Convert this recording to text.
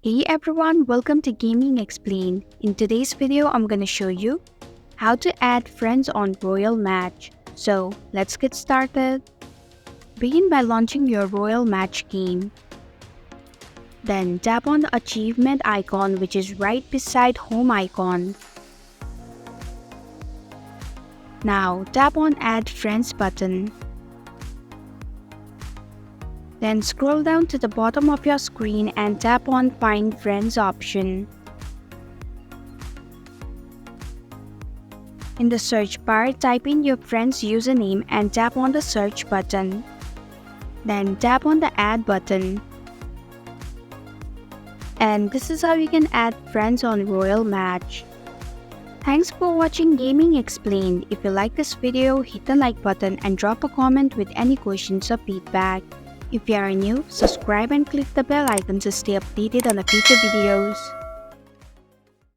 Hey everyone, welcome to Gaming Explained. In today's video, I'm gonna show you how to add friends on Royal Match. So let's get started. Begin by launching your Royal Match game. Then tap on the achievement icon which is right beside home icon. Now tap on Add Friends button. Then scroll down to the bottom of your screen and tap on Find Friends option. In the search bar, type in your friend's username and tap on the search button. Then tap on the Add button. And this is how you can add friends on Royal Match. Thanks for watching Gaming Explained. If you like this video, hit the like button and drop a comment with any questions or feedback. If you are new, subscribe and click the bell icon to stay updated on the future videos.